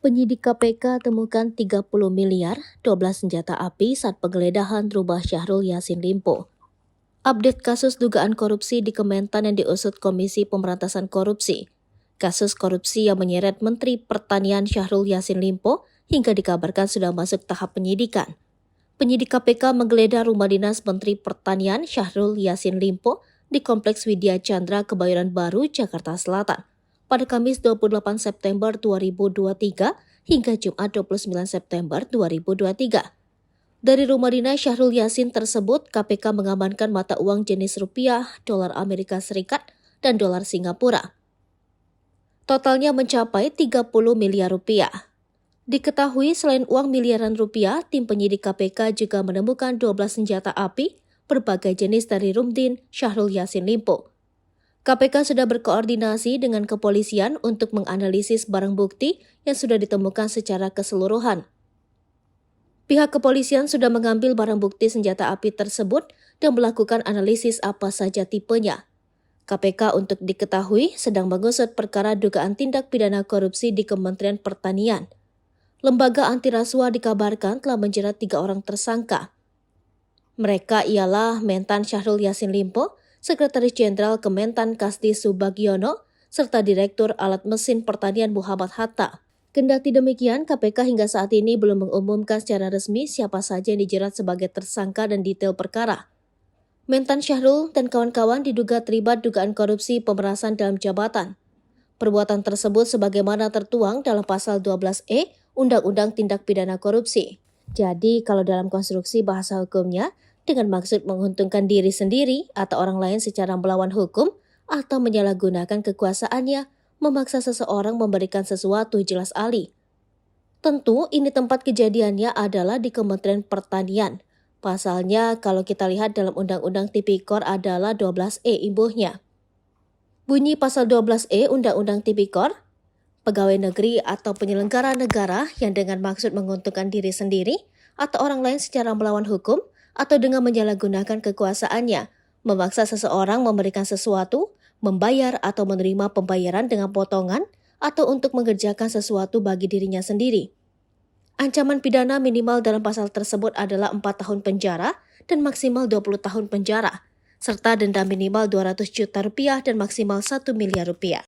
Penyidik KPK temukan 30 miliar, 12 senjata api saat penggeledahan rumah Syahrul Yassin Limpo. Update kasus dugaan korupsi di Kementan yang diusut Komisi Pemberantasan Korupsi. Kasus korupsi yang menyeret Menteri Pertanian Syahrul Yassin Limpo hingga dikabarkan sudah masuk tahap penyidikan. Penyidik KPK menggeledah rumah dinas Menteri Pertanian Syahrul Yassin Limpo di Kompleks Widya Chandra, Kebayoran Baru, Jakarta Selatan pada Kamis 28 September 2023 hingga Jumat 29 September 2023. Dari rumah dinas Syahrul Yassin tersebut, KPK mengamankan mata uang jenis rupiah, dolar Amerika Serikat, dan dolar Singapura. Totalnya mencapai 30 miliar rupiah. Diketahui selain uang miliaran rupiah, tim penyidik KPK juga menemukan 12 senjata api berbagai jenis dari Rumdin Syahrul Yassin Limpo. KPK sudah berkoordinasi dengan kepolisian untuk menganalisis barang bukti yang sudah ditemukan secara keseluruhan. Pihak kepolisian sudah mengambil barang bukti senjata api tersebut dan melakukan analisis apa saja tipenya. KPK untuk diketahui sedang mengusut perkara dugaan tindak pidana korupsi di Kementerian Pertanian. Lembaga anti rasuah dikabarkan telah menjerat 3 orang tersangka. Mereka ialah Mentan Syahrul Yassin Limpo, Sekretaris Jenderal Kementan Kasdi Subagiono, serta Direktur Alat Mesin Pertanian Muhammad Hatta. Kendati demikian, KPK hingga saat ini belum mengumumkan secara resmi siapa saja yang dijerat sebagai tersangka dan detail perkara. Mentan Syahrul dan kawan-kawan diduga terlibat dugaan korupsi pemerasan dalam jabatan. Perbuatan tersebut sebagaimana tertuang dalam pasal 12E Undang-Undang Tindak Pidana Korupsi. Jadi, kalau dalam konstruksi bahasa hukumnya, dengan maksud menguntungkan diri sendiri atau orang lain secara melawan hukum atau menyalahgunakan kekuasaannya, memaksa seseorang memberikan sesuatu jelas ahli. Tentu ini tempat kejadiannya adalah di Kementerian Pertanian. Pasalnya kalau kita lihat dalam Undang-Undang Tipikor adalah 12E imbuhnya. Bunyi pasal 12E Undang-Undang Tipikor, pegawai negeri atau penyelenggara negara yang dengan maksud menguntungkan diri sendiri atau orang lain secara melawan hukum atau dengan menyalahgunakan kekuasaannya, memaksa seseorang memberikan sesuatu, membayar atau menerima pembayaran dengan potongan, atau untuk mengerjakan sesuatu bagi dirinya sendiri. Ancaman pidana minimal dalam pasal tersebut adalah 4 tahun penjara dan maksimal 20 tahun penjara, serta denda minimal 200 juta rupiah dan maksimal 1 miliar rupiah.